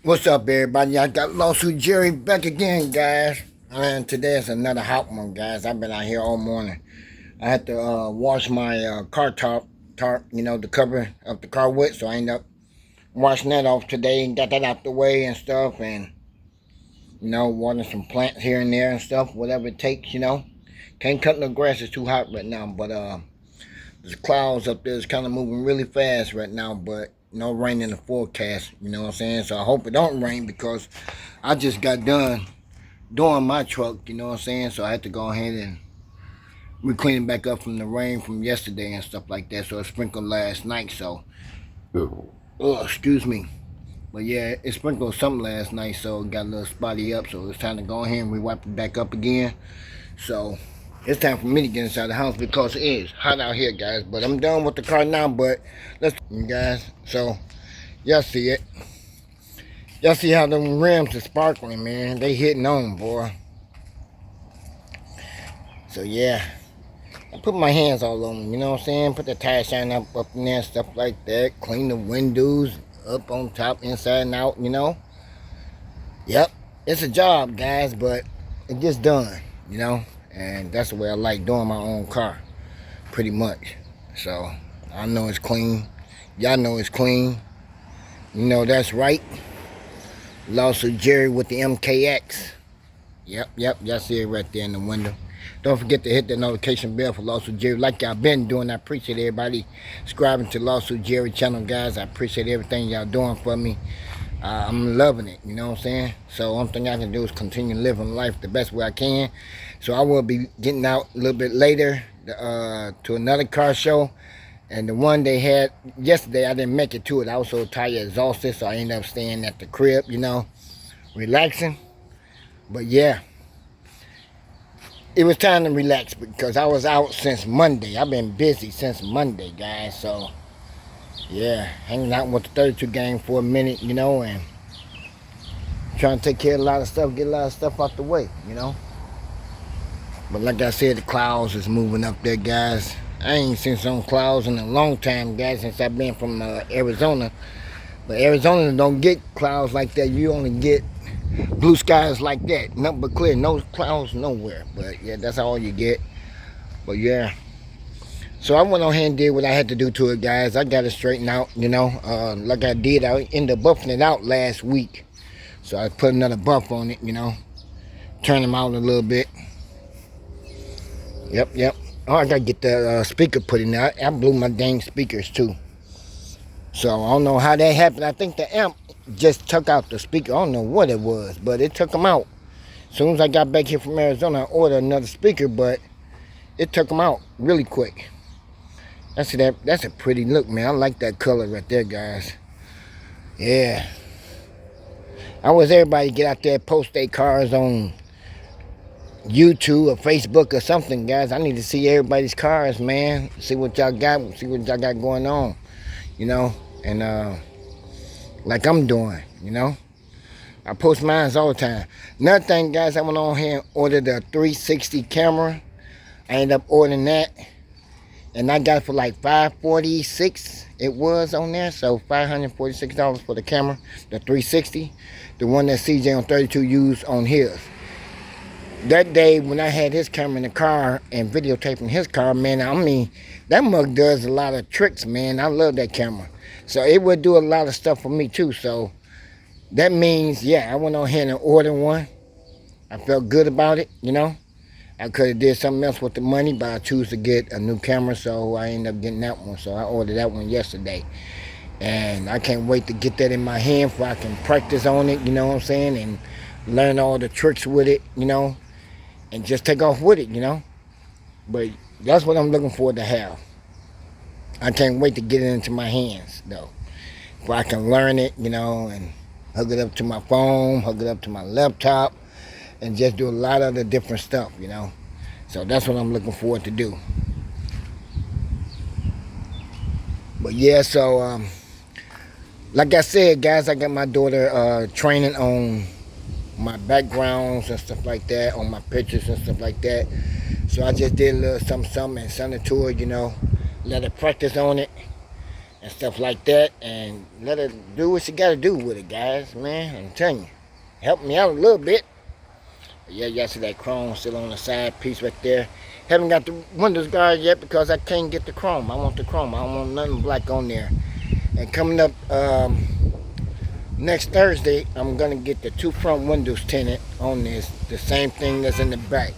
What's up, everybody? I got Lawsuit Jerry back again, guys. And today is another hot one, guys. I've been out here all morning. I had to wash my car tarp, the cover of the car with, so I ended up washing that off today and got that out the way and stuff, and watering some plants here and there and stuff, whatever it takes. Can't cut no grass; it's too hot right now. But the clouds up there is kind of moving really fast right now, but no rain in the forecast, you know what I'm saying? So I hope it don't rain because I just got done doing my truck, you know what I'm saying? So I had to go ahead and we clean it back up from the rain from yesterday and stuff like that. So it sprinkled last night, so excuse me. But yeah, it sprinkled something last night, so it got a little spotty up, so it's time to go ahead and we wipe it back up again. So it's time for me to get inside the house because it is hot out here, guys. But I'm done with the car now, but let's, guys. So y'all see it. Y'all see how them rims are sparkling, man. They hitting on, boy. So yeah, I put my hands all on them, you know what I'm saying? Put the tire shine up in there, stuff like that. Clean the windows up on top, inside and out, Yep, it's a job, guys, but it gets done, And that's the way I like doing my own car, pretty much. So I know it's clean. Y'all know it's clean. You know that's right. Lawsuit Jerry with the MKX. Yep. Y'all see it right there in the window. Don't forget to hit the notification bell for Lawsuit Jerry like y'all been doing. I appreciate everybody subscribing to Lawsuit Jerry channel, guys. I appreciate everything y'all doing for me. I'm loving it, you know what I'm saying? So one thing I can do is continue living life the best way I can. So I will be getting out a little bit later to another car show. And the one they had yesterday, I didn't make it to it. I was so tired, exhausted, so I ended up staying at the crib, relaxing. But yeah, it was time to relax because I was out since Monday. I've been busy since Monday, guys. So yeah, hanging out with the 32 gang for a minute, and trying to take care of a lot of stuff, get a lot of stuff out the way, But like I said, the clouds is moving up there, guys. I ain't seen some clouds in a long time, guys, since I've been from Arizona. But Arizona don't get clouds like that. You only get blue skies like that. Nothing but clear, no clouds nowhere. But yeah, that's all you get. But yeah. So I went on ahead and did what I had to do to it, guys. I got it straightened out, like I did. I ended up buffing it out last week. So I put another buff on it, turn them out a little bit. Yep. Oh, I got to get the speaker put in there. I blew my dang speakers, too. So I don't know how that happened. I think the amp just took out the speaker. I don't know what it was, but it took them out. As soon as I got back here from Arizona, I ordered another speaker, but it took them out really quick. That's a pretty look, man. I like that color right there, guys. Yeah. I wish everybody get out there, post their cars on YouTube or Facebook or something, guys. I need to see everybody's cars, man. See what y'all got. See what y'all got going on, and like I'm doing, I post mine all the time. Another thing, guys, I went on here and ordered a 360 camera. I ended up ordering that. And I got it for like $546 it was on there. So $546 for the camera, the 360. The one that CJ on 32 used on his. That day when I had his camera in the car and videotaping his car, man, I mean, that mug does a lot of tricks, man. I love that camera. So it would do a lot of stuff for me too. So that means, yeah, I went on ahead and ordered one. I felt good about it, I could have did something else with the money, but I choose to get a new camera, so I ended up getting that one. So I ordered that one yesterday. And I can't wait to get that in my hand so I can practice on it, you know what I'm saying, and learn all the tricks with it, and just take off with it, But that's what I'm looking forward to have. I can't wait to get it into my hands, though. So I can learn it, and hook it up to my phone, hook it up to my laptop, and just do a lot of the different stuff, So that's what I'm looking forward to do. But yeah, so like I said, guys, I got my daughter training on my backgrounds and stuff like that, on my pictures and stuff like that. So I just did a little something and sent it to her, let her practice on it. and stuff like that, and let her do what she got to do with it, guys. Man, I'm telling you, help me out a little bit. But yeah, y'all see that chrome still on the side piece right there. Haven't got the windows guard yet because I can't get the chrome. I want the chrome. I don't want nothing black on there. And coming up next Thursday, I'm gonna get the 2 front windows tinted on this, the same thing that's in the back.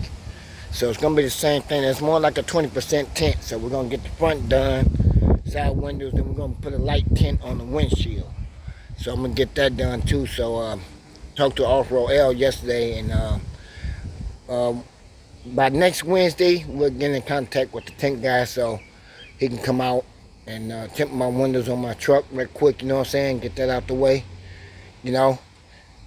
So it's gonna be the same thing. It's more like a 20% tint. So we're gonna get the front done, side windows, then we're gonna put a light tint on the windshield. So I'm gonna get that done too. So talked to Off-Road L yesterday, and by next Wednesday we'll get in contact with the tint guy so he can come out and tint my windows on my truck real quick. You know what I'm saying? Get that out the way. You know,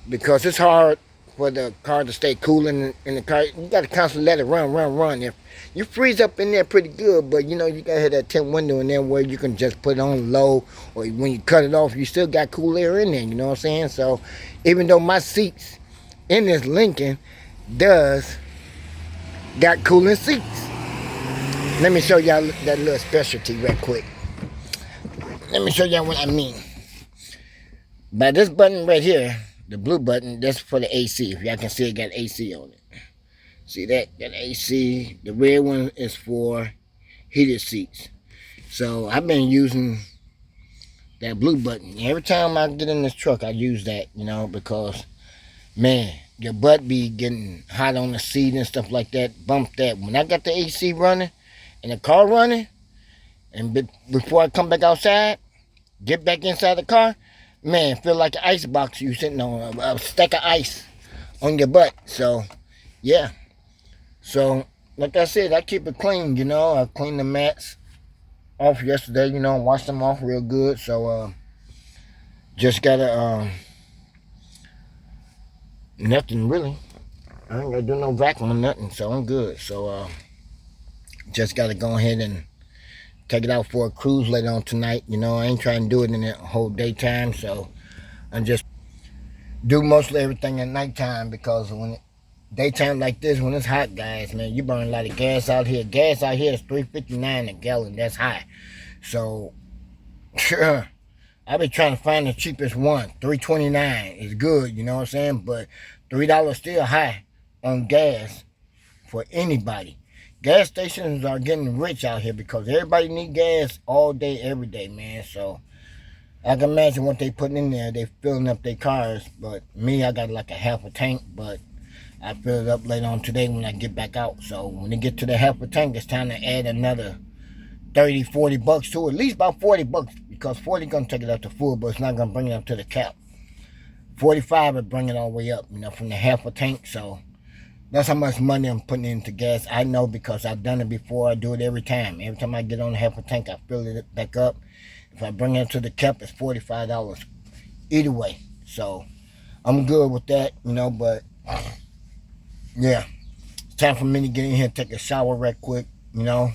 because it's hard for the car to stay cool in the car. You got to constantly let it run. If you freeze up in there pretty good, but you know, you got to have that tint window in there where you can just put it on low, or when you cut it off, you still got cool air in there, you know what I'm saying? So even though my seats in this Lincoln does got cooling seats. Let me show y'all that little specialty real quick. Let me show y'all what I mean. By this button right here, the blue button, that's for the AC. If y'all can see, it got AC on it. See that? Got AC. The red one is for heated seats. So I've been using that blue button. Every time I get in this truck, I use that, you know, because, man, your butt be getting hot on the seat and stuff like that. Bump that. When I got the AC running and the car running, and before I come back outside, get back inside the car, man, feel like an ice box you sitting on, a stack of ice on your butt. So, yeah. So, like I said, I keep it clean, you know. I cleaned the mats off yesterday, you know, washed them off real good. So, just gotta, nothing really. I ain't gotta do no vacuum or nothing, so I'm good. So, just gotta go ahead and take it out for a cruise later on tonight. You know, I ain't trying to do it in the whole daytime, so I just do mostly everything at nighttime, because when daytime like this, when it's hot, guys, man, you burn a lot of gas out here. Gas out here is $3.59 a gallon. That's high. So, sure, I be trying to find the cheapest one. $3.29 is good, you know what I'm saying? But $3 still high on gas for anybody. Gas stations are getting rich out here because everybody need gas all day, every day, man. So I can imagine what they putting in there. They filling up their cars. But me, I got like a half a tank, but I fill it up later on today when I get back out. So when they get to the half a tank, it's time to add another 30, 40 bucks to it. At least about 40 bucks, because 40 gonna take it up to full, but it's not gonna bring it up to the cap. 45 would bring it all the way up, you know, from the half a tank. So that's how much money I'm putting into gas. I know because I've done it before. I do it every time. Every time I get on half a tank, I fill it back up. If I bring it to the cap, it's $45 either way. So I'm good with that, you know. But yeah, it's time for me to get in here and take a shower right quick, you know.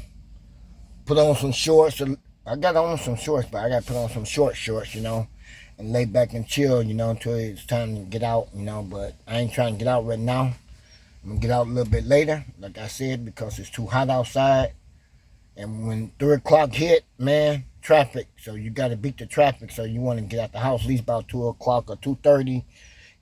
Put on some shorts. I got on some shorts, but I got to put on some shorts, you know, and lay back and chill, you know, until it's time to get out, you know. But I ain't trying to get out right now. I'm going to get out a little bit later, like I said, because it's too hot outside. And when 3 o'clock hit, man, traffic. So you got to beat the traffic. So you want to get out the house at least about 2 o'clock or 2:30,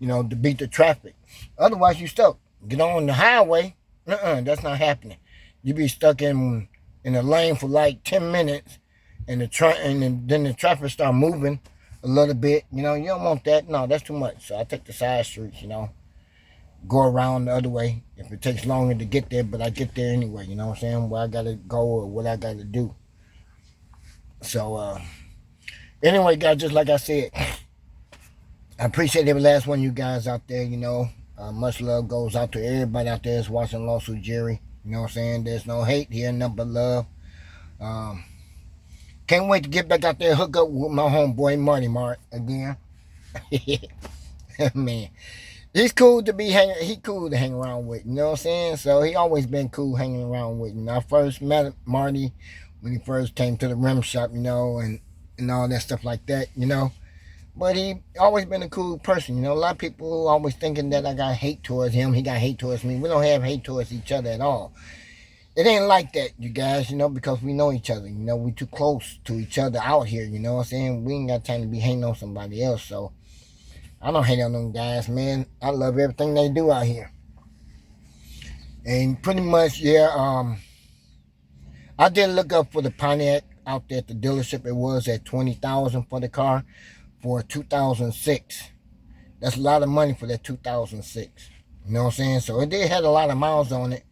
you know, to beat the traffic. Otherwise, you stuck. Get on the highway. That's not happening. You be stuck in a lane for like 10 minutes, and then the traffic start moving a little bit. You know, you don't want that. No, that's too much. So I take the side streets, you know. Go around the other way if it takes longer to get there, but I get there anyway, you know what I'm saying, where I gotta go or what I gotta do. So anyway, guys, just like I said, I appreciate every last one of you guys out there, you know. Much love goes out to everybody out there that's watching Lawsuit Jerry, you know what I'm saying. There's no hate here, nothing but love. Can't wait to get back out there and hook up with my homeboy Marty Mart again. Man, he's cool to hang around with, you know what I'm saying? So he always been cool hanging around with. And I first met Marty when he first came to the rim shop, you know, and all that stuff like that, you know. But he always been a cool person, you know. A lot of people always thinking that I got hate towards him. He got hate towards me. We don't have hate towards each other at all. it ain't like that, you guys, because we know each other. We too close to each other out here, you know what I'm saying? We ain't got time to be hating on somebody else, so I don't hate on them guys, man. I love everything they do out here. And pretty much, yeah, I did look up for the Pontiac out there at the dealership. It was at $20,000 for the car for 2006. That's a lot of money for that 2006. You know what I'm saying? So it did have a lot of miles on it,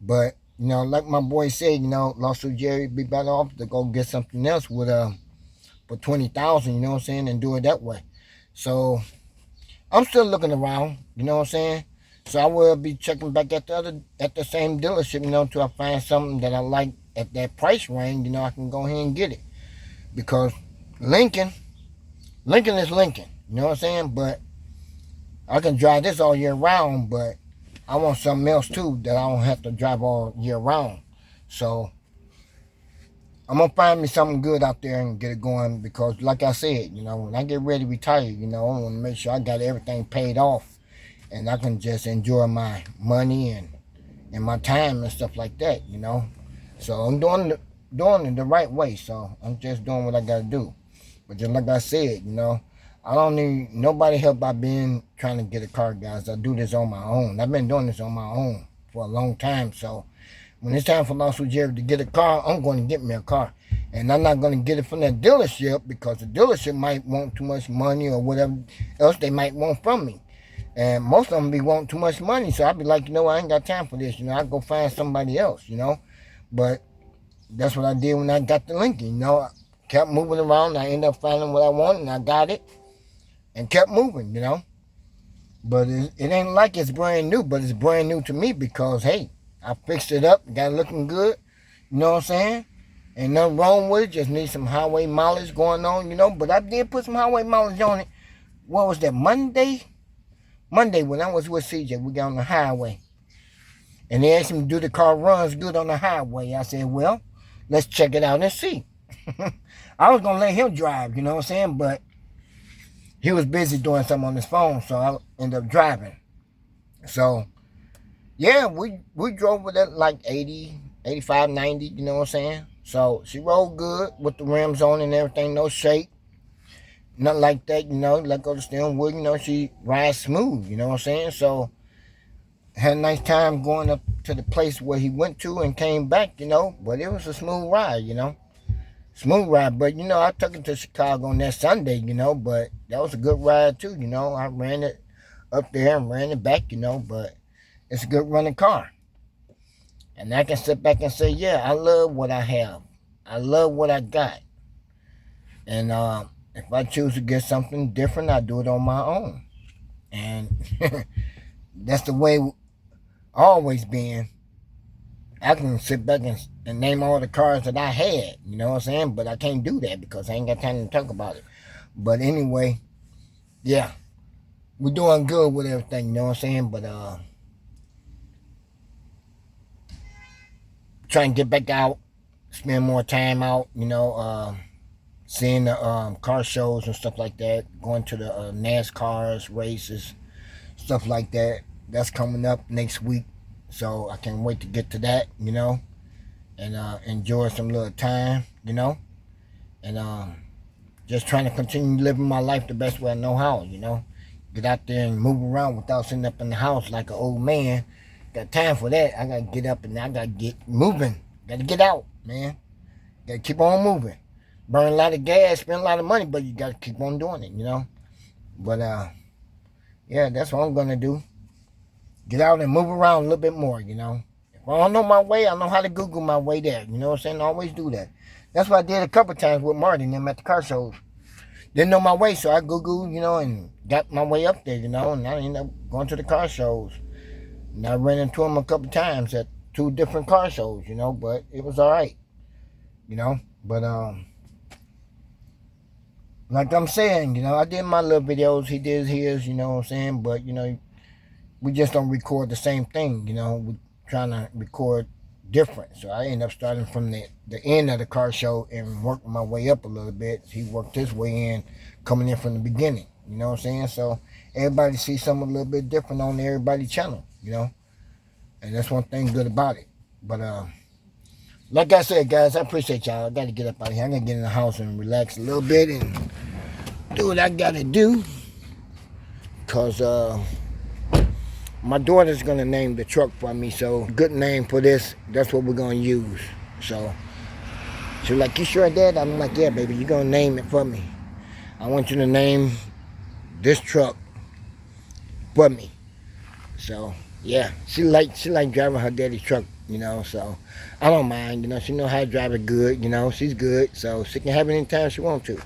but like my boy said, Lawsuit Jerry be better off to go get something else with for 20,000. You know what I'm saying, and do it that way. So I'm still looking around. You know what I'm saying. So I will be checking back at the same dealership, until I find something that I like at that price range. I can go ahead and get it, because Lincoln is Lincoln. You know what I'm saying? But I can drive this all year round, but I want something else too that I don't have to drive all year round. So I'm gonna find me something good out there and get it going, because like I said, when I get ready to retire, I want to make sure I got everything paid off and I can just enjoy my money and my time and stuff like that, So I'm doing it the right way. So I'm just doing what I gotta do. But just like I said, I don't need nobody help by trying to get a car, guys. I do this on my own. I've been doing this on my own for a long time. So when it's time for Lawsuit Jerry to get a car, I'm going to get me a car. And I'm not going to get it from that dealership, because the dealership might want too much money or whatever else they might want from me. And most of them be wanting too much money. So I'll be like, I ain't got time for this. I'll go find somebody else, But that's what I did when I got the Lincoln, I kept moving around. I ended up finding what I wanted, and I got it. And kept moving, But it ain't like it's brand new, but it's brand new to me because, hey, I fixed it up, got it looking good. You know what I'm saying? Ain't nothing wrong with it. Just need some highway mileage going on, But I did put some highway mileage on it. What was that, Monday? Monday, when I was with CJ, we got on the highway. And they asked me to do the car runs good on the highway. I said, well, let's check it out and see. I was going to let him drive, you know what I'm saying? But he was busy doing something on his phone, so I ended up driving. So, yeah, we drove with it like 80, 85, 90, you know what I'm saying? So, she rode good with the rims on and everything, no shake. Nothing like that, let go of the steering wheel, she rides smooth, you know what I'm saying? So, had a nice time going up to the place where he went to and came back, but it was a smooth ride, Smooth ride, but I took it to Chicago on that Sunday, but that was a good ride too, I ran it up there and ran it back, but it's a good running car. And I can sit back and say, yeah, I love what I have. I love what I got. And if I choose to get something different, I do it on my own. And that's the way always been. I can sit back and name all the cars that I had, you know what I'm saying? But I can't do that because I ain't got time to talk about it. But anyway, yeah, we're doing good with everything, you know what I'm saying? But trying to get back out, spend more time out, seeing the car shows and stuff like that, going to the NASCARs, races, stuff like that. That's coming up next week. So I can't wait to get to that, and enjoy some little time, and just trying to continue living my life the best way I know how, Get out there and move around without sitting up in the house like an old man. Got time for that. I got to get up and I got to get moving. Got to get out, man. Got to keep on moving. Burn a lot of gas, spend a lot of money, but you got to keep on doing it, But, yeah, that's what I'm going to do. Get out and move around a little bit more, If I don't know my way, I know how to Google my way there. You know what I'm saying? I always do that. That's what I did a couple times with Marty and them at the car shows. Didn't know my way, so I Googled, and got my way up there, and I ended up going to the car shows. And I ran into them a couple times at 2 different car shows, but it was all right, But, like I'm saying, I did my little videos. He did his, you know what I'm saying? But, we just don't record the same thing, We're trying to record different. So I end up starting from the end of the car show and working my way up a little bit. He worked his way in, coming in from the beginning, you know what I'm saying? So everybody sees something a little bit different on everybody's channel, And that's one thing good about it. But Like I said, guys, I appreciate y'all. I got to get up out of here. I got to get in the house and relax a little bit and do what I got to do. Because my daughter's going to name the truck for me. So, good name for this. That's what we're going to use. So, she's like, you sure, Dad? I'm like, yeah, baby, you're going to name it for me. I want you to name this truck for me. So, yeah, she like driving her daddy's truck, you know, so I don't mind, you know, she know how to drive it good, you know, she's good, so she can have it anytime she wants to.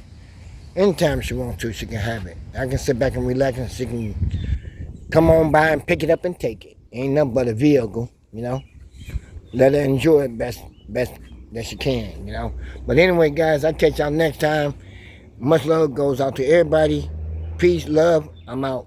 Anytime she wants to, she can have it. I can sit back and relax and she can come on by and pick it up and take it. Ain't nothing but a vehicle, you know. Let her enjoy it best that she can, you know. But anyway, guys, I'll catch y'all next time. Much love goes out to everybody. Peace, love, I'm out.